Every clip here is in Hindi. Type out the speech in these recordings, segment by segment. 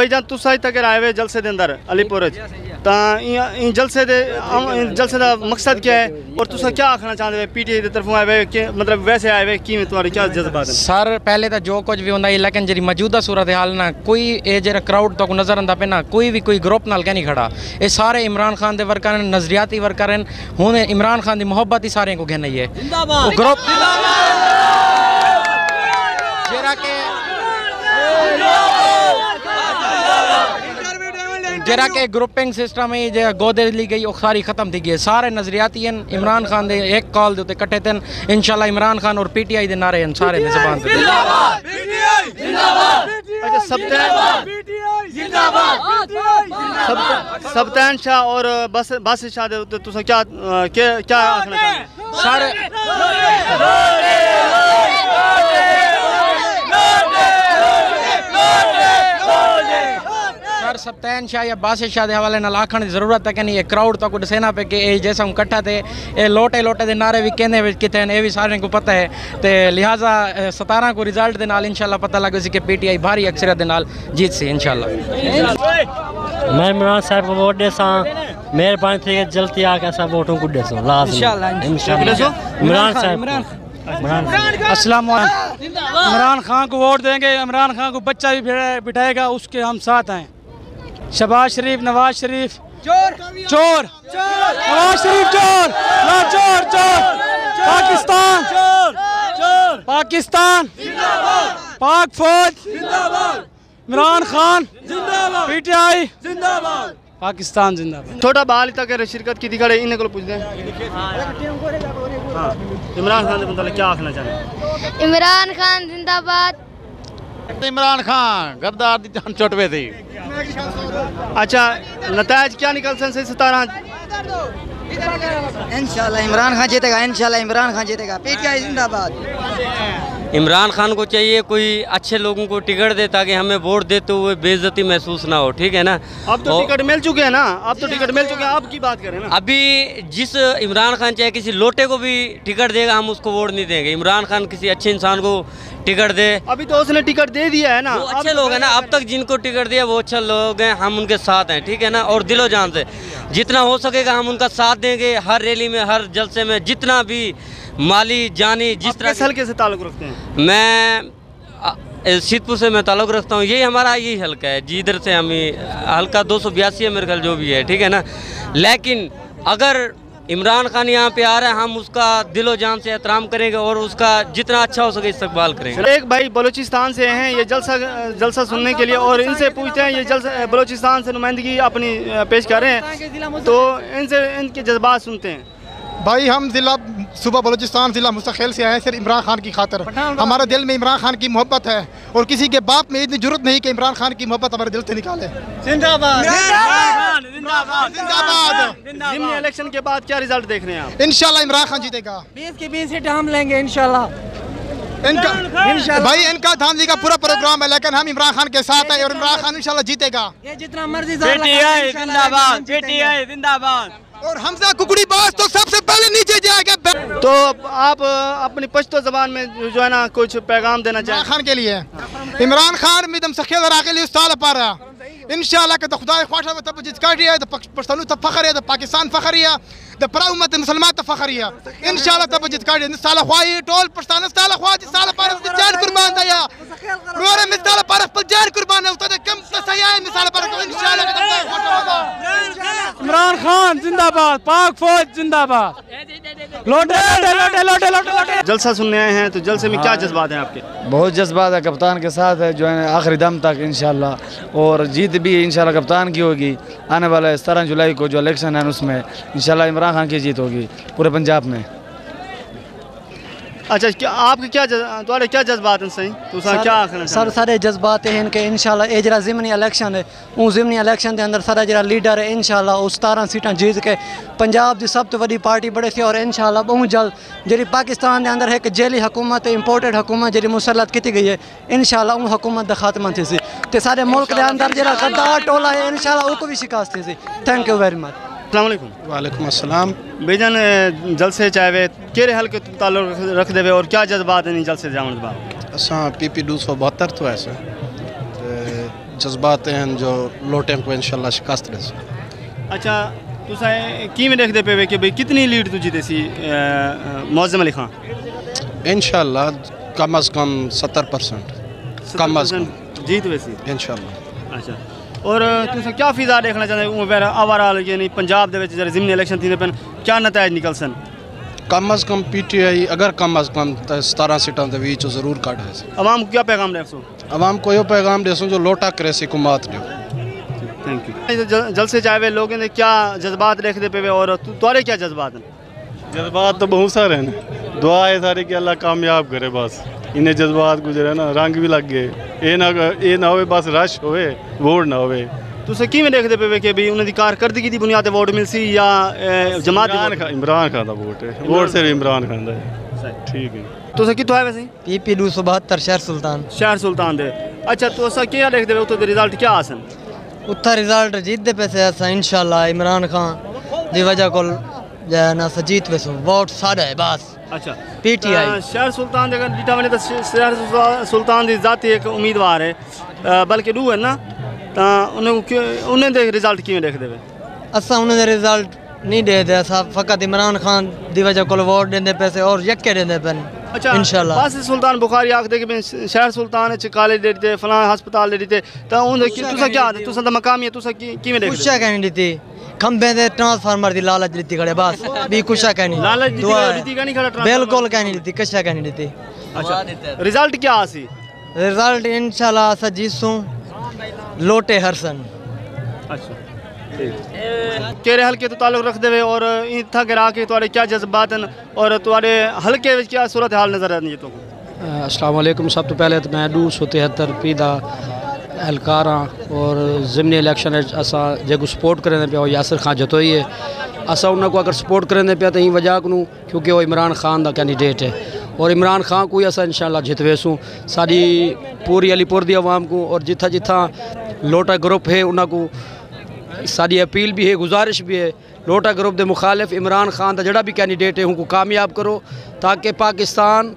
भाईजान तुसा तक आए हुए जलसे के अंदर अलीपुर जलसे का मकसद क्या है और तुसा क्या आखना चाहते हो पीटीआई की तरफों आए हुए कि मतलब वैसे आए हुए कि तुम्हारे क्या जज्बात हैं? सर पहले तो जो कुछ भी होंदा है लेकिन जी मौजूदा सूरत हाल ना कोई ये जरा क्राउड तो नजर आंदा पे ना कोई भी कोई ग्रुप नाल क्या नहीं खड़ा। ये सारे इमरान खान के वर्कर हैं, नजरियाती वर्कर हैं। हुण इमरान खान की मोहब्बत ही सारे को घेनी है। ग्रुप जरा के ग्रुपिंग सिस्टम है जो गोदे ली गई वो सारी खत्म थी गई। सारे नजरियाती हैं इमरान खान दे एक कॉल दे कट्ठे थे। इंशाल्लाह इमरान खान और पीटीआई दे नारे हैं सारे ज़बान पे। सब्तान शाह और बस शाह दे तुसा क्या क्या आखना चाहते सर सप्तान शाह या बादशाह शाह के हवाले नाल आखण की जरूरत है कि नहीं। ये क्राउड तो कुछ सेना पे कि जैसा हम कट्ठा थे ये लोटे लोटे के नारे भी कहने कितने ये भी सारे को पता है। तो लिहाजा 17 को रिजल्ट के नाल इंशाल्लाह पता लगे कि पीटीआई भारी अक्सरियत के नाल जीत सी इंशाल्लाह। मैं इमरान साहब को वोट देसा मेहरबानी थी जल्दी आके ऐसा वोटों को देसा इमरान साहब। अस्सलाम वालेकुम। इमरान खान को वोट देंगे। इमरान खान को बच्चा भी बिठाएगा उसके हम साथ हैं। शहबाज शरीफ नवाज शरीफ चोर चोर नवाज शरीफ चोर चोर चोर पाकिस्तान चोर पाकिस्तान पाक फौज इमरान खान पीटीआई जिंदाबाद पाकिस्तान जिंदाबाद। छोटा बाल तक शिरकत की दिखाड़े इन्हें को पूछते हैं इमरान खान के मतलब क्या आखना चाहते? इमरान खान जिंदाबाद। इमरान खान गद्दार दी जान चुटवे थी। अच्छा नतायज क्या निकल सकते 17? इंशाल्लाह इमरान खान जीतेगा। इंशाल्लाह इमरान खान जीतेगा। पीटीआई जिंदाबाद। इमरान खान को चाहिए कोई अच्छे लोगों को टिकट दे ताकि हमें वोट देते हुए बेइज्जती महसूस ना हो। ठीक है ना। अब तो टिकट मिल चुके हैं ना। अब तो टिकट मिल चुके हैं। अब की बात करें ना। अभी जिस इमरान खान चाहे किसी लोटे को भी टिकट देगा हम उसको वोट नहीं देंगे। इमरान खान किसी अच्छे इंसान को टिकट दे। अभी तो उसने टिकट दे दिया है ना। वो अच्छे लोग हैं ना। अब तक जिनको टिकट दिया वो अच्छे लोग हैं। हम उनके साथ हैं। ठीक है ना। और दिलो जान से जितना हो सकेगा हम उनका साथ देंगे। हर रैली में हर जलसे में जितना भी माली जानी जिस तरह किस हल्के से ताल्लुक़ रखते हैं? मैं सीतपुर से मैं ताल्लुक़ रखता हूँ। यही हमारा यही हल्का है जिधर से हम हल्का 282 है मेरे ख्याल जो भी है। ठीक है ना। लेकिन अगर इमरान खान यहाँ पे आ रहा है हम उसका दिलो जान से एहतराम करेंगे और उसका जितना अच्छा हो सके इस्तकबाल करेंगे। एक भाई बलूचिस्तान से हैं ये जलसा सुनने के लिए और इनसे पूछते हैं ये जलसा बलूचिस्तान से नुमाइंदगी अपनी पेश कर रहे हैं तो इनसे इनके जज्बात सुनते हैं। भाई हम ज़िला सुबह बलूचिस्तान ज़िला मुस्तक़िल से आए हैं सिर्फ इमरान खान की खातिर। हमारे दिल में इमरान खान की मोहब्बत है और किसी के बाप में इतनी जरूरत नहीं कि इमरान खान की मोहब्बत हमारे दिल से निकाले। जिंदाबाद जिंदाबाद। इलेक्शन के बाद क्या रिजल्ट देख रहे हैं आप? इंशाल्लाह इमरान खान जीतेगा। 20 की 20 सीटें हम लेंगे इंशाल्लाह। भाई इनका धांधली का पूरा प्रोग्राम है लेकिन हम इमरान खान के साथ हैं और इमरान खान इंशाल्लाह जीतेगा। ये जितना मर्जी पीटीआई जिंदाबाद पीटीआई जिंदाबाद। और हमजा कुकड़ी बास तो सबसे पहले नीचे जाएगा। तो आप अपनी पश्तो ज़बान में जो है ना कुछ पैगाम देना चाहें? इमरान खान के लिए इमरान खान मिदम सखियत राके लिए साल पारा इंशाल्लाह के तो खुदा ख्वाहिश में तब जिसका है तो पश्तून तब फखर है तो पाकिस्तान फखर है तो पूरा उम्मत मुसलमान तब फखर है इंशाल्लाह तब जिसका है साल ख्वाही टोल पश्तान साल ख्वाह साल पारा जान कुर्बान दया रोरे मिसाल पारा पर जान कुर्बान है तो कम तसया मिसाल पारा इंशाल्लाह। इमरान खान जिंदाबाद पाक फौज जिंदाबाद। लोटे लोटे लोटे लोटे लोटे। जलसा सुनने आए हैं तो जलसे में क्या जज्बात हैं आपके? बहुत जज्बात है। कप्तान के साथ है जो है आखिरी दम तक इंशाल्लाह और जीत भी इंशाल्लाह कप्तान की होगी। आने वाला 17 जुलाई को जो इलेक्शन है उसमें इंशाल्लाह इमरान खान की जीत होगी पूरे पंजाब में। अच्छा क्या आपके क्या जज्बात हैं सही तो क्या आखना सर सारे जज्बात हैं इनके इंशाल्लाह ये जरा ज़िमनी इलेक्शन है उस ज़िमनी इलेक्शन के अंदर सारा जरा लीडर है इंशाल्लाह उस 17 सीटें जीत के पंजाब की सब तो बड़ी पार्टी बड़े सी और इंशाल्लाह बहुत जल्द जी पाकिस्तान के अंदर एक जेली हुकूमत इंपोर्टेड हुकूमत जी मुसलत की गई है इंशाल्लाह उन हुकूमत का खात्मा थी तो सारे मुल्क के अंदर जरा गद्दार टोला है इंशाल्लाह उसको भी शिकस्त थी। Thank you very much. अस्सलाम वालेकुम। वालेकुम अस्सलाम। बेजन जलसे चाहे केरे हल्के ताल्लुक रख देवे और क्या जज्बात है जलसे जाने के बाद? असा PP 272 तो ऐसा जज्बात हैं जो लोटें को इंशाल्लाह शिकस्त दे। अच्छा तुसा किवें देखदे पे कि भाई कितनी लीड तुझी देसी मौज़म अली खान? इंशाल्लाह कम अज़ कम 70% कम अज़ कम जीत वैसी इंशाल्लाह। अच्छा और तुसा क्या फिजा देखना चाहते हो ओवरऑल यानी पंजाब दे विच जरा ज़िमनी इलेक्शन थी पे क्या नताइज निकलसन? कम अज़ कम PTI अगर कम अज़ कम 17 सीटां दे विच जरूर काढ़े। आवाम को क्या पैगाम देसो? आवाम को यो पैगाम देसो जो लोटा करे सी हुकूमत ने। Thank you. जलसे जाए लोगों ने क्या जज्बात देखते पे और तुम्हारे क्या जज्बात हैं? जज्बात तो बहुत सारे हैं, दुआ है सारे कि अल्लाह कामयाब करे। बस इन्हें जज्बात गुजरे ना रंग भी लग गए, ये ना हो बस रश होवे वोट ना होवे। तुसे किवें देखदे पे कि भी उन्हां दी कारकर्दगी दी बुनियाद ते वोट मिलसी या जमात इमरान खान दा वोट है, वोट सिर्फ इमरान खान दा है। ठीक है। तुसे कित्थों आए वैसे? PP 272 शहर सुल्तान दे। अच्छा तुसा क्या देखदे पे उत्थों दे रिजल्ट क्या आसन? उत्था रिजल्ट जीतदे पैसे असा इंशाल्लाह इमरान खान दी वजह कोल ना जीत वैसो वोट साढ़े है बस। अच्छा PTI शहर सुल्तान दे अगर डिटा वने तो शहर सुल्तान दी जाती एक उम्मीदवार है बल्कि दो है ना ता उन्हें दे रिजल्ट किवें देखदे पे? असा उन्हें दे रिजल्ट नहीं दे दे असा फकत इमरान खान दी वजह कोल वोट देंदे पैसे और यक्के देंदे पे अच्छा इंशाल्लाह। बस सुल्तान बुखारी आखदे कि शहर सुल्तान च कॉलेज दे दिते फलां हस्पताल दे दिते ता उन तुसा क्या तुसा दा मकामी है तुसा किवें देखदे? कुछ कहनी दी खंबे दे ट्रांसफार्मर दी लालच दी खड़े बस भी कुछ कहनी लालच दी कहनी खड़ा ट्रांसफार्मर बिल्कुल कहनी दी कशा कहनी दी। अच्छा रिजल्ट क्या आसी? रिजल्ट इंशाल्लाह असा जीसू लोटे हरसन। अच्छा केरे हल्के तो ताल्लुक रखते हुए और इतना गिरा के तुम्हारे क्या जज्बात हैं और तुम्हारे हल्के में क्या सूरत हाल नजर आती है? तो अस्सलाम वालेकुम। सब तो पहले तो मैं 273 पीदा एहलकार और ज़िमनी इलेक्शन असा जो सपोर्ट करें पे यासिर खान जतोई है असा उन्होंने अगर सपोर्ट करें पे तो यही वजह को क्योंकि वो इमरान खान का कैंडिडेट है और इमरान खान को ही असा इंशाल्लाह जितवेसूँ सारी पूरी अलीपुर की आवाम को और जिथा जिथा लोटा ग्रुप है उन्होंने सारी अपील भी है गुजारिश भी है लोटा ग्रुप के मुखालिफ इमरान खान का जड़ा भी कैंडिडेट है उनको कामयाब करो ताकि पाकिस्तान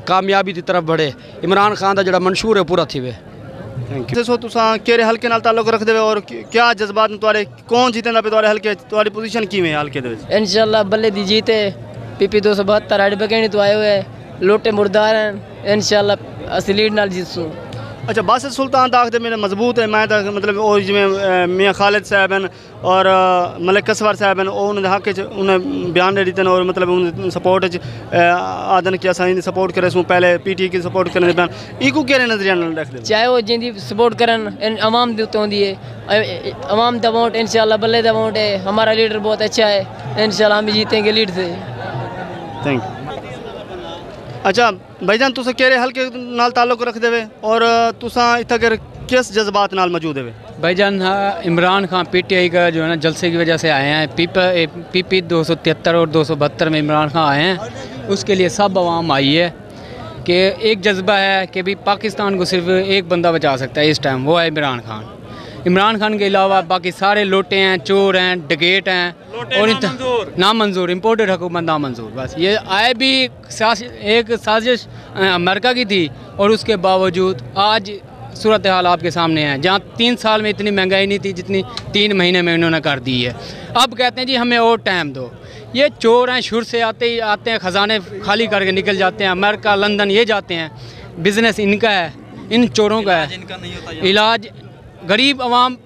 कामयाबी की तरफ बढ़े। इमरान खान का जड़ा मंशूर है पूरा थी वे। Thank you. तुसा केरे हल्के नाल ताल्लुक रखते हुए और क्या जज्बात तुम्हारे कौन जीतेंदा पे तुम्हारे हल्के तुम्हारी पोजीशन किवें है हल्के दे विच? इंशाल्लाह बल्ले दी जीते PP 272 आड़े बगैनी तो आए हुए लोटे मुर्दार हैं इंशाल्लाह असली लीड नाल जीतसूं। अच्छा बासित सुल्तान दाख मेरे मजबूत है मैं मतलब और जिमें मियाँ खालिद साहब हैं और मलिक कसवर साहब हैं उन्होंने हक उन्हें बयान दे दिते और मतलब उन्हें सपोर्ट आदन कि असा सपोर्ट करे सूँ पहले PTI की सपोर्ट करने बयान इको केरे नजरिया रखते चाहे वो जिंदी सपोर्ट करन अवाम दे उत्ते होंदी है अवाम दा वोट इंशाल्लाह बल्ले दा वोट है हमारा लीडर बहुत अच्छा है इंशाल्लाह हम जीतेंगे लीड से। Thank you. अच्छा भाईजान तुसा केरे हल्के नाल ताल्लुक रखते हुए और तुसा इतना किस जज्बात नाल मौजूद है? भाईजान हाँ इमरान खान PTI का जो है ना जलसे की वजह से आए हैं PP 273 और 272 में इमरान खान आए हैं उसके लिए सब आवाम आई है कि एक जज्बा है कि भी पाकिस्तान को सिर्फ एक बंदा बचा सकता है इस टाइम वो है इमरान खान। इमरान खान के अलावा बाकी सारे लोटे हैं चोर हैं डकैत हैं और नामंजूर इम्पोर्टेड हुकूमत नामंजूर बस ये आए भी एक साजिश अमेरिका की थी और उसके बावजूद आज सूरत हाल आपके सामने है जहाँ 3 साल में इतनी महंगाई नहीं थी जितनी 3 महीने में इन्होंने कर दी है। अब कहते हैं जी हमें और टाइम दो। ये चोर हैं शुरू से आते हैं ख़जाने खाली करके निकल जाते हैं अमेरिका लंदन ये जाते हैं बिज़नेस इनका है इन चोरों का है। इलाज गरीब आवाम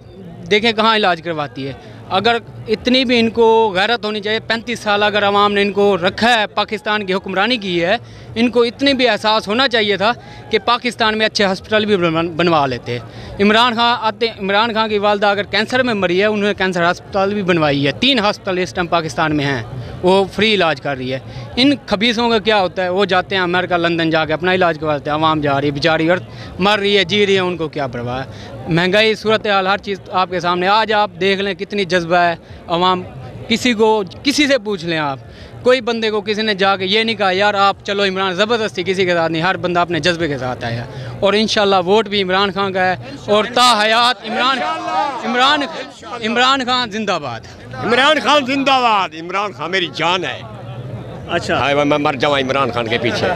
देखें कहाँ इलाज करवाती है। अगर इतनी भी इनको गैरत होनी चाहिए 35 साल अगर आवाम ने इनको रखा है पाकिस्तान की हुक्मरानी की है इनको इतनी भी एहसास होना चाहिए था कि पाकिस्तान में अच्छे हॉस्पिटल भी बनवा लेते। इमरान खान की वालदा अगर कैंसर में मरी है उन्होंने कैंसर हस्पताल भी बनवाई है 3 हस्पताल इस टाइम पाकिस्तान में हैं वो फ्री इलाज कर रही है। इन खबीसों का क्या होता है वो जाते हैं अमेरिका लंदन जाके अपना इलाज करवाते हैं आवाम जा रही है बेचारी और मर रही है जी रही है उनको क्या परवाह है। महंगाई सूरत हाल हर चीज़ आपके सामने आज आप देख लें कितनी जज्बा है आवाम किसी से पूछ लें आप कोई बंदे को किसी ने जाके ये नहीं कहा यार आप चलो इमरान ज़बरदस्ती किसी के साथ नहीं हर बंदा अपने जज्बे के साथ आया और इंशाल्लाह वोट भी इमरान खान का है और ता हयात इमरान खान जिंदाबाद। इमरान खान जिंदाबाद। इमरान खान मेरी जान है। अच्छा मैं मर जाऊँ इमरान खान के पीछे।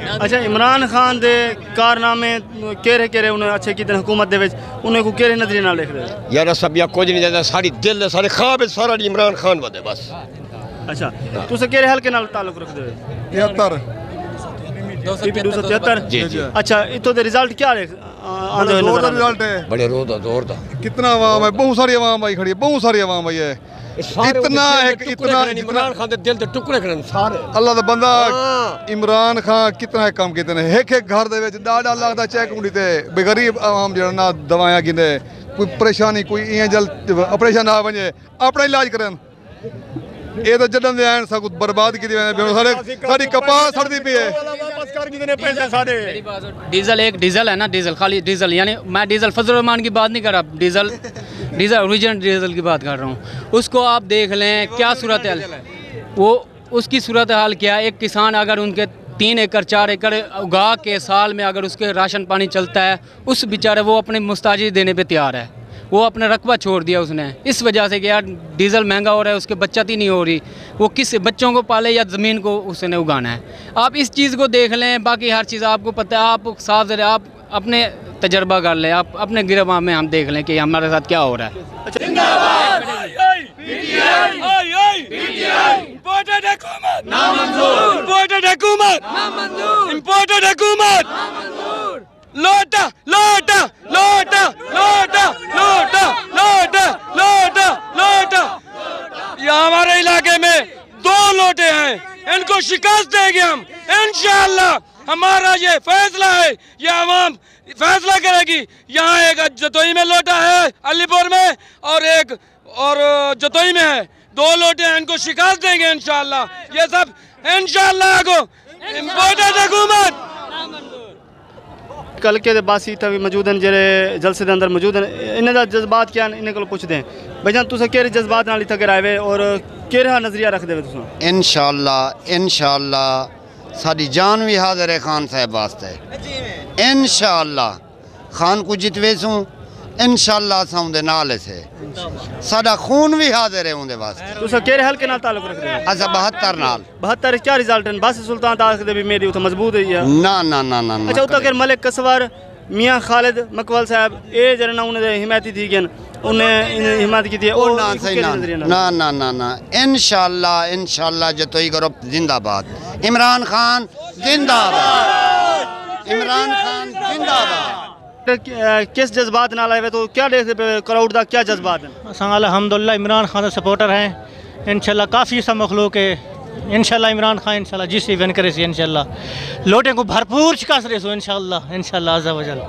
अच्छा इमरान खान दे कारनामे केरे केरे उन्हें अच्छे कितने हुकूमत दे विच उन्हें को केरे नजरिए नाल देख रहे यार सब या कुछ नहीं देता सारी दिल सारे ख्वाब सारा इमरान खान वदे बस। अच्छा तुसे केरे हल्के नाल ताल्लुक रखदे हो 273 जी जी। अच्छा इतो दे रिजल्ट क्या है आंदे हुए जोरदार रिजल्ट है, बड़े जोर दा कितना आवाम है, बहुत सारी आवाम आई खड़ी है, बहुत सारी आवाम आई है, इतना है इतना इमरान खान दे दिल दे टुकड़े करन सारे अल्लाह दा बंदा इमरान खान कितना है काम कीते ने एक एक घर दे विच डाढ़ लगदा चेक उंडी ते बेगरीब आवाम जेड़ा ना दवाइयां गिंदे कोई परेशानी कोई इयां जल ऑपरेशन ना बने अपना इलाज करन ये तो जडन दे आन सब कुछ बर्बाद की सारे सारी कपास सड़दी पई है वापस कर गिने पैसे सारे। डीजल एक डीजल है ना, डीजल खाली डीजल, यानी मैं डीजल फजल रहमान की बात नहीं कर रहा, डीजल डीजल ओरिजिनल डीजल की बात कर रहा हूँ। उसको आप देख लें क्या सूरत हाल, वो उसकी सूरत हाल क्या है। एक किसान अगर उनके 3 एकड़ 4 एकड़ उगा के साल में अगर उसके राशन पानी चलता है, उस बेचारे वो अपनी मुस्ताजी देने पे तैयार है, वो अपना रकबा छोड़ दिया उसने इस वजह से कि यार डीजल महंगा हो रहा है, उसके बचत ही नहीं हो रही, वो किस बच्चों को पाले या ज़मीन को उसने उगाना है। आप इस चीज़ को देख लें, बाकी हर चीज़ आपको पता है, आप साफ जरा आप अपने तजर्बा कर लें, आप अपने गिरवा में हम देख लें कि हमारे साथ क्या हो रहा है। लोटा लोटा लोटा लोटा लोटा लोटा लोटा लोटा यहाँ हमारे इलाके में 2 लोटे हैं, इनको शिकस्त देंगे हम इंशाअल्लाह। हमारा ये फैसला है, ये आवाम फैसला करेगी। यहाँ एक जतोई में लोटा है, अलीपुर में, और एक और जतोई में है, 2 लोटे हैं, इनको शिकस्त देंगे इंशाअल्लाह। ये सब इंशाअल्लाह को इम्पोर्टेड हुकूमत कल के बासी तभी मौजूद हैं जेरे जलसे के अंदर मौजूद हैं, इन्हें दा जज्बात क्या इन्हें को पूछते हैं भाईजान तुसे केरे जज्बात नाल इत्थे आए और केरा नजरिया रखदे वे तुसा? इंशाअल्लाह साडी जान भी हाजिर है खान साहब वास्ते, इंशाअल्लाह खान को जितवेसू इंशाअल्लाह असां उहदे नाल से साडा खून भी हाजिर है उहदे वास्ते। तुसा केरे हल्के नाल ताल्लुक रखदे हो? असा 72 नाल। 72 क्या रिजल्ट है? बस सुल्तान ताख दे भी मेरी उथे मजबूत है या ना ना ना ना। अच्छा उता के मलिक कसवर मियां खालिद मकवल साहब ए जरना उन्हें हिमायती थी गन उन्हें हिमायत की थी और ना सही ना ना ना ना ना इंशाअल्लाह जतोई ग्रुप जिंदाबाद, इमरान खान जिंदाबाद, इमरान खान जिंदाबाद। किस जज्बात नाल आए तो क्या देखते पे क्राउड दा क्या जज्बात है? असां अल्हम्दुलिल्लाह इमरान खान का सपोर्टर हैं, इंशाल्लाह काफ़ी सा मखलूक है, इंशाल्लाह इमरान खान इंशाल्लाह जिस इवेंट करे सी इंशाल्लाह लोटे को भरपूर शिकस्त रहे सो इंशाल्लाह अज़्ज़ा वजल।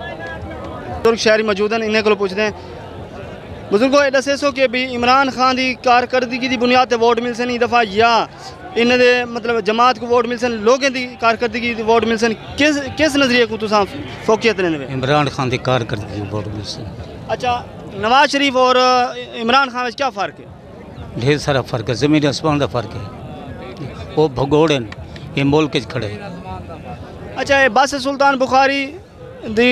तुर्क शहरी मौजूद हैं, इन्हें को पूछते हैं बुजुर्गो ये दसे सो कि भी इमरान खान की कारकर्दगी की बुनियाद पर वोट मिल सन दफ़ा या इन्हें दे मतलब जमात को वोट मिल सन लोगों की कारकर्दगी वोट मिल सन किस नजरिए को तुसा फोकियत ने? इमरान खान की कारकर्दगी वोट मिल सन। अच्छा नवाज शरीफ और इमरान खान में क्या फ़र्क है? ढेर सारा फ़र्क है, ज़मीन आसमान का फ़र्क है, वो भगोड़े ये मुल्क खड़े। अच्छा ये बस सुल्तान बुखारी दी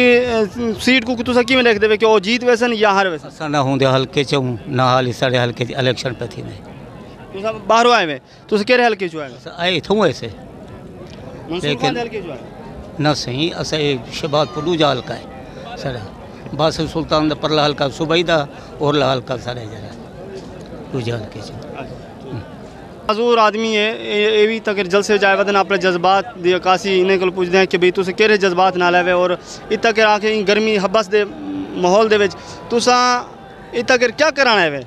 सीट को तुसा किवें देखदे वे कि वो जीत वैसन या हार वैसन? असां ना होंदे हल्के चूं ना हाल साढ़े हल्के इलेक्शन पे थी नहीं तुसा बाहरों आए वे तुसा केरे हल्के चो आए? आए थूं ऐसे लेकिन हल्के चो आए ना सही असा शबाद पुलूजा हल्का है सारा बस सुल्तान दा परला हल्का सुबैदा और ला हल्का सारे जरा दूजा हल्के चो मजूर आदमी है ये भी तक जलसे जाए वदन अपने जज्बात दी अकासी इन्हें को पूछते हैं कि भाई तुसे केरे जज्बात नाल आवे और इतना के आके गर्मी हबस दे माहौल दे विच तुसा इतना के क्या कराना है?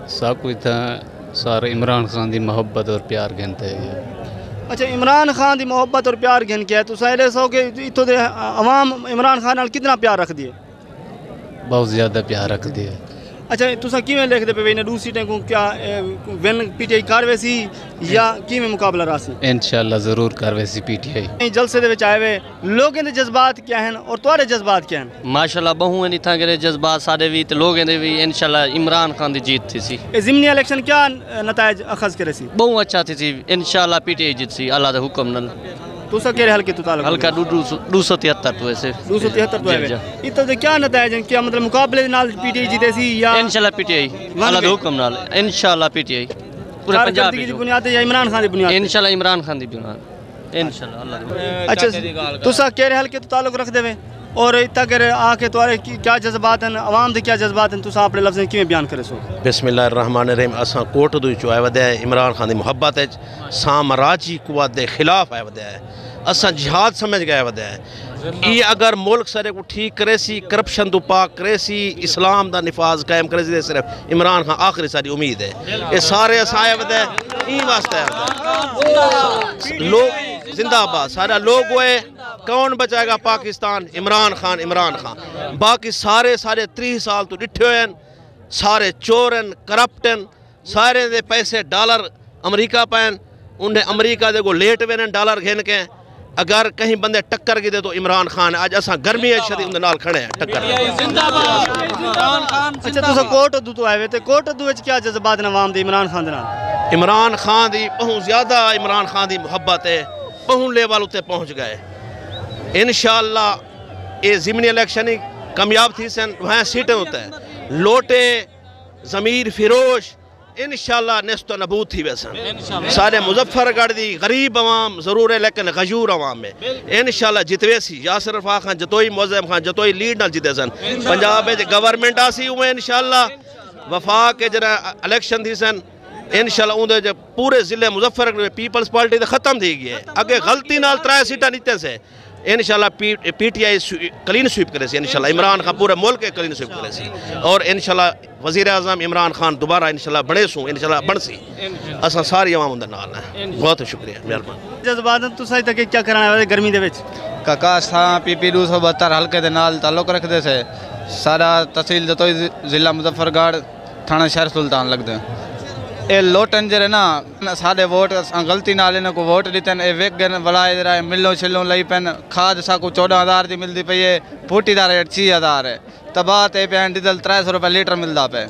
सब कुछ था सारे इमरान खान की मोहब्बत और प्यार घनते हैं। अच्छा इमरान खान की मोहब्बत और प्यार घन क्या है तुसा ये सो कि इतों दे आवाम इमरान खान नाल कितना प्यार रख दिए? बहुत ज़्यादा प्यार रख दिए। अच्छा तुसा किवें देखदे पे इन्हें 2 सीटें को क्या विन पीटीआई कारवेसी या किवें मुकाबला रासी? इंशाअल्लाह ज़रूर कारवेसी पीटीआई। जलसे दे विच आए वे लोगों के जज्बात क्या हैं और तुम्हारे जज्बात क्या हैं? माशाल्लाह बहु हैं इतना के जज्बात सारे भी तो लोगों दे भी इंशाअल्लाह इमरान खान की जीत थी सी। ज़िमनी इलेक्शन क्या नतायज अखज़ करे सी? बहु अच्छा थी इंशाअल्लाह पीटीआई जीत सी अल्लाह दे हुक्म नाल। तुसा केरे हल्के तो ताल्लुक? हल्का 273 तो ऐसे 273 तो है इतो दे क्या नतायज हैं क्या मतलब मुकाबले नाल पीटीआई जीते सी या इंशाअल्लाह पीटीआई अल्लाह दे हुक्म नाल इंशाअल्लाह पीटीआई पूरे पंजाब की बुनियाद है या इमरान खान की बुनियाद? इंशाअल्लाह इमरान खान की बुनियाद। इंशाल्लाह। अच्छा तुसा केरे हल्के तो ताल्लुक रख देवे और इतना करे आके तुम्हारे क्या जज्बात हैं आवाम दे क्या जज्बात हैं तुसा अपने लफ्ज़ किवें बयान करे सो। बिस्मिल्लाहिर्रहमानिर्रहीम। असां कोट दी चो आए वधे इमरान खान दी मुहब्बत सामराजी कुवत दे खिलाफ आए वधे असां जिहाद समझ गए वधे ये अगर मुल्क सारे को ठीक करे सी करप्शन तो पाक करे सी इस्लाम दा निफाज कायम करे सी सिर्फ इमरान खान आखिरी सारी उम्मीद है। ये सारे असां आए वधे ई वास्ते लोग जिंदाबाद सारा लोग हुए कौन बचाएगा पाकिस्तान इमरान खान बाकी सारे 30 साल तो डिठे हुए सारे चोरन करप्टन सारे दे पैसे डॉलर अमरीका पैन उन्हें अमरीका दे को लेट वे डॉलर घेन के अगर कहीं बंदे टक्कर की दे तो इमरान खान आज असा गर्मी है शरीर उनके नाल खड़े हैं टक्कर। अच्छा तुसा कोट दू तो आए थे कोट दू विच क्या जज्बात ने आवाम दे इमरान खान दे नाल। इमरान खान दी बहुत ज़्यादा इमरान खान दी मुहब्बत है बहुत लेवल उत्ते पहुँच गए इंशाअल्लाह। ये ज़िमनी इलेक्शन ही कामयाब थी सन वहाँ सीटें होता है लोटे ज़मीर फिरोश इंशाअल्लाह नेस्तो नबूद थी वैसा सारे मुजफ्फरगढ़ दी गरीब अवाम ज़रूर है लेकिन गजूर अवाम में इंशाअल्लाह जितवे सी यासिर रफ़ा खान जतोई मुअज़्ज़म खान जतोई लीड नाल जिते सन पंजाब में गवर्नमेंट आसी उमें इंशाअल्लाह वफाक के जरा इलेक्शन थी सन इंशाअल्लाह उनके जो पूरे ज़िले मुजफ्फरगढ़ में पीपल्स पार्टी तो ख़त्म थी गई है अगे गलती नाल 3 सीटां नीते से इंशाअल्लाह PTI क्लीन स्वीप करे सी इंशाअल्लाह इमरान खान पूरे मुल्क के क्लीन स्वीप करे सी और इंशाअल्लाह वज़ीर आज़म इमरान खान दोबारा इंशाअल्लाह बने सू इंशाअल्लाह बन सी असां सारी अवाम उनके नाल है। बहुत शुक्रिया मेहरबानी। जज्बात तुसा तक क्या कराने वाले गर्मी दे विच काका असां PP 272 हल्के दे नाल ताल्लुक रखदे से सारा तहसील जतोई ज़िला मुजफ्फरगढ़ थाना शहर सुल्तान लगदे ए लोटन जरे ना साढ़े वोट गलती नाल इन्हें को वोट दितन ए वेक गन वलाए जरा मिलो छिलो लई पेन खाद सा को 14000 दी मिलदी पई है फूटी दा रेट 6000 है तबाह ते पेन डीजल 300 रुपए लीटर मिलदा पे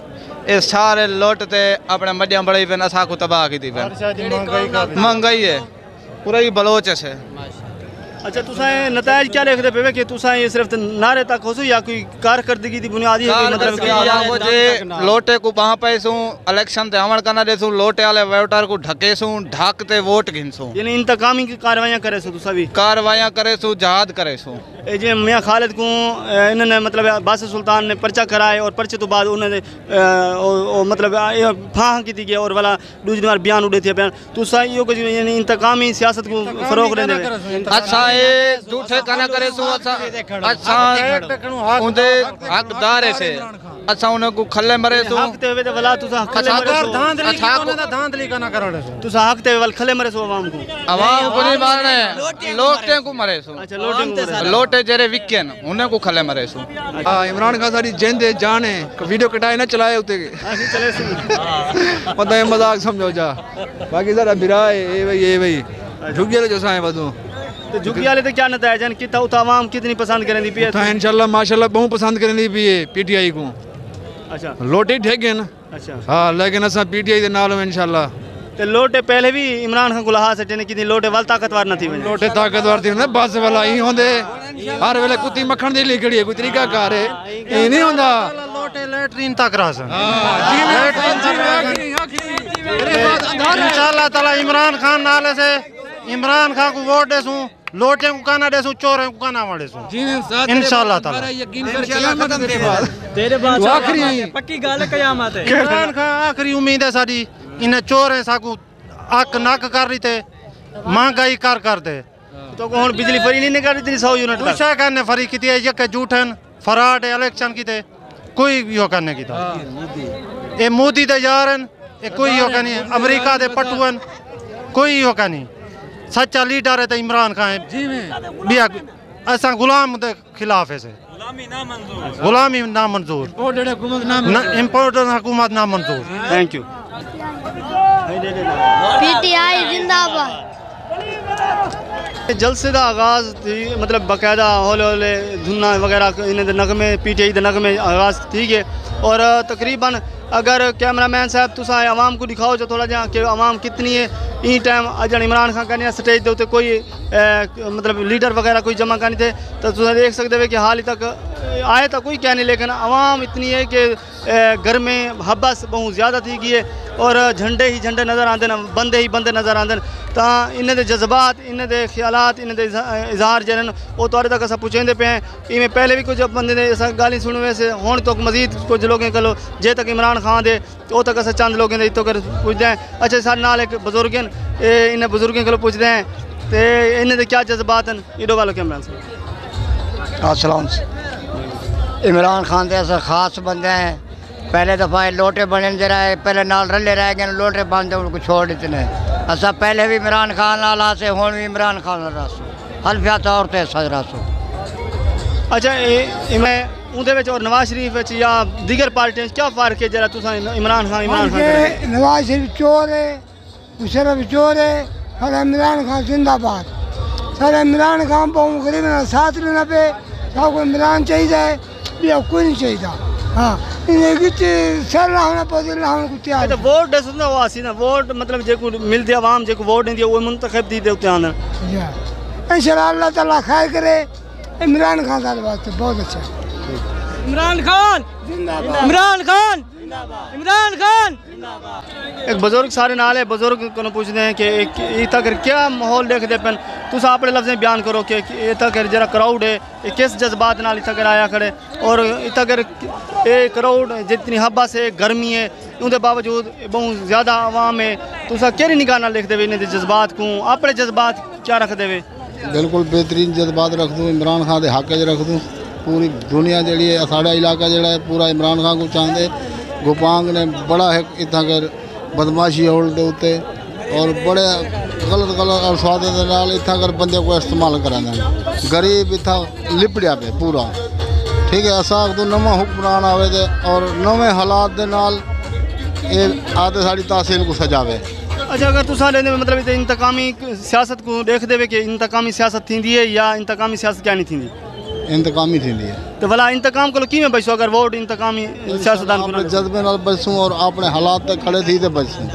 ए सारे लोट ते अपने मडिया बड़ई पेन असा को तबाह की दी पेन महंगाई है पूरा ही बलोच है। अच्छा तुसा नतायज क्या लिखते पे कि तुसा ये सिर्फ नारे तक हो या कोई कारकर्दगी दी बुनियादी है मतलब कि लोटे को वहां पे सु इलेक्शन ते अमल करना देसु लोटे वाले वोटर को ढके सु ढकते वोट गिनसु यानी इंतकामी की कार्रवाइयां करे सु तुसा भी कार्रवाइयां करे सु जहाद करे सु ए जे मियां खालिद को इन्होंने मतलब बासिर सुल्तान ने पर्चा कराए और पर्चे तो बाद उन्होंने मतलब फाह की गया और वाला दूसरी बार बयान उड़े थे बयान तुसा यो कुछ यानी इंतकामी सियासत को फरोग देने अच्छा ये झूठे काना करे सु अच्छा उनदे हकदार है से अच्छा उन्हें को खल्ले मरे सु हकते हुए तो वाला तुसा खल्ले मरे सु धांधली काना करने सु तुसा हकते हुए वाला खल्ले मरे सु आवाम को नहीं मारने लोटे को मरे सु अच्छा लोटे जरे विकेन उन्हें को खल्ले मरे सु इमरान खान सारी जेंदे जान है वीडियो कटाए ना चलाए उते चले सु पता है मजाक समझो जा बाकी जरा बिराए ए भाई झुगिया जो साए बदू तो झुगिया ले तो क्या नतायज है कितना उत आवाम कितनी पसंद करें दी पी है इंशाल्लाह माशाल्लाह बहुत पसंद करें दी पी है PTI को। अच्छा लोटे ठीक है ना। अच्छा हाँ लेकिन असा PTI दे नाल इंशाल्लाह ते लोटे पहले भी इमरान खान को लहा से टेने कितनी लोटे वाल ताकतवर न थी लोटे ताकतवर थी ना बस वाला ही होंदे हर वेले कुत्ती मक्खन दी लिखड़ी है कोई तरीका कार है ये नहीं होंदा लोटे लैट्रिन तक रास इंशाल्लाह ताला इमरान खान नाले से इमरान खान को वोट देसू लोटे को काना देसू चोरे को काना वाले सू इंशाल्लाह ताला यकीन कर क़यामत दे बाद तेरे बाद आखिरी पक्की गाल क़यामत है इमरान खान आखिरी उम्मीद है साडी इन्हें चोरे साकू अक नक कर रही थे महंगाई कर दे तो हुन बिजली फ्री नहीं कर रही 100 यूनिट कुछ करने फ्री की थी ये झूठन फराड इलेक्शन की थे कोई यो करने की था ये मोदी दे यारन ये कोई यो करनी अमेरिका दे पटुअन कोई यो करनी सच्चा लीडर है तो इमरान खान है ऐसा गुलाम के खिलाफ है से गुलामी ना मंजूर इम्पोर्टेड हुकूमत ना मंजूर। Thank you. PTI जिंदाबाद। जलसे का आगाज़ थी मतलब बाकायदा हौले हौले धुना वगैरह इन्हें नगमे PTI के नगमे आगाज़ थी गए और तकरीबन अगर कैमरामैन साहब तुसा आवाम को दिखाओ जो थोड़ा जहाँ कि आवाम कितनी है ई टाइम अज इमरान खान कहने स्टेज के कोई मतलब लीडर वगैरह कोई जमा करनी थे तो तुसा देख सकते हो कि हाल ही तक आए तो कोई क्या नहीं, लेकिन आवाम इतनी है कि घर में हब्बस बहुत ज़्यादा थी गई है और झंडे ही झंडे नज़र आते हैं, बंदे ही बंदे नज़र आते हैं। तो इन्हें दे जज्बात, इन्हें दे ख्यालात, इन्हें दे इजहार जन वो थोड़े तक अस पुछेंदे पे हैं। इवें पहले भी कुछ बंदे ने अस गाली सुनी वैसे हुण तो मजीद कुछ लोगों को जे तक इमरान खान दे वो तक अस चंद लोगों इतो कर पुछते हैं। अच्छा साढ़े नाल एक बुजुर्ग इन्हें बुजुर्गों को पुछते हैं तो इन्हें दे क्या जज्बात हैं, इडो वालों के इमरान अस्सलाम। इमरान खान दे ऐसा खास बंदे हैं, पहले दफ़ा लोटे बने जरा पहले नाल रले रह गए, लोटे बंद उनको छोड़ देते असा पहले भी इमरान खान नाल आसे हुण भी इमरान खान नाल रासो हल्फिया तौर पर सज रासो। अच्छा मैं उहदे विच और नवाज शरीफ विच या दीगर पार्टियां क्या फ़र्क है जरा तुसां इमरान खान नवाज शरीफ चोर है, मुशर्रफ चोर है, सारा इमरान खान जिंदाबाद, सारा इमरान खान पाऊँ गरीब साथ लेना पे सबको इमरान चाहिए भी कोई नहीं चाहिए। हाँ सर होना पौधे कुछ तो वोट दस ना वो आसी ना वोट मतलब जो मिलती आवाम जो वोट नहीं वो मुंतखब दी दे उत्ते आंदा इंशाल्लाह अल्लाह ताला खैर करे। इमरान खान साहब वास्ते बहुत अच्छा इमरान खान जिंदाबाद, इमरान खान इमरान खान। एक बुजुर्ग सारे नाल है, बुजुर्ग को पूछते हैं कि इतना कर क्या माहौल देखते पे तुम अपने लफ्ज़ में बयान करो कि इतना कर जरा क्राउड है किस जज्बात नाल इतना कर आया खड़े और इतना कर क्राउड जितनी हब्बा से गर्मी है उनके बावजूद बहुत ज़्यादा आवाम है तुम केड़ी निगाह नाल लिखते वे इन्हें जज्बात को अपने जज्बात क्या रखते वे? बिल्कुल बेहतरीन जज्बात रख दूँ, इमरान खान के हक च रख दूँ। पूरी दुनिया जी है साढ़ा इलाका जोड़ा है पूरा इमरान खान को चाहते। गोपांग ने बड़ा है इतना कर बदमाशी होल के उत्ते और बड़े गलत गलत अल्फाज के नाल इतना कर बंदे को इस्तेमाल करा गरीब इतना लिपड़िया पे पूरा ठीक है। असा तो नवा हुक्मरान आवे और नवे हालात के नाल आते साड़ी तहसील को सजावे। अच्छा अगर तुसा लेने में मतलब इंतकामी सियासत को देख देवे कि इंतकामी सियासत थी है या इंतकामी सियासत क्या नहीं थी? इंतकामी थी है तो भला इंतकाम को किमें बचो अगर वोट इंतकामी सियासतदान को जज्बे नाल बचूं और अपने हालात तक खड़े थी तो बचूं।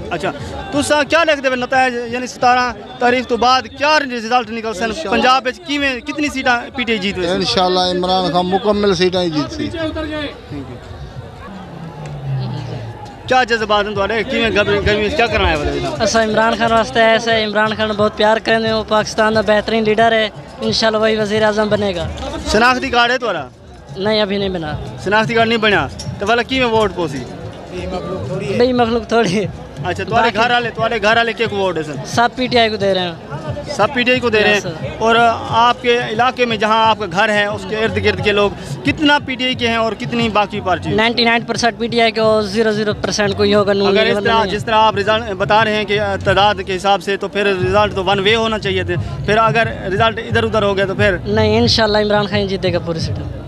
अच्छा तुसा क्या लिख देवे नतायज यानी 17 तारीख तो बाद क्या रिजल्ट निकल सन पंजाब में किमें कितनी सीटा पीटीआई जीत हुई? इंशाल्लाह इमरान खान मुकम्मल सीटा ही जीत सी। क्या जज्बात हैं तुम्हारे किमें गर्मी क्या करना है बताइए? असा इमरान खान वास्ते ऐसा है, इमरान खान बहुत प्यार करें, वो पाकिस्तान का बेहतरीन लीडर है, इंशाल्लाह वही वज़ीर आज़म बनेगा। शनाख्ती कार्ड है तुम्हारा? नहीं अभी नहीं बना। शनाख्ती कार्ड नहीं बना तो भला किमें वोट पोसी? बई मखलूक थोड़ी। अच्छा तुम्हारे घर वाले के वोट है सर? सब पीटीआई को दे रहे हैं। सब पीटीआई को दे रहे हैं और आपके इलाके में जहां आपका घर है उसके इर्द गिर्द के लोग कितना पीटीआई के हैं और कितनी बाकी पार्टी? 99% पीटीआई के और 0% कोई होगा। अगर इस तरह जिस तरह आप रिजल्ट बता रहे हैं कि तादाद के हिसाब से तो फिर रिजल्ट तो वन वे होना चाहिए थे, फिर अगर रिजल्ट इधर उधर हो गया तो फिर? नहीं इंशाल्लाह इमरान खान जीतेगा पूरी सीट।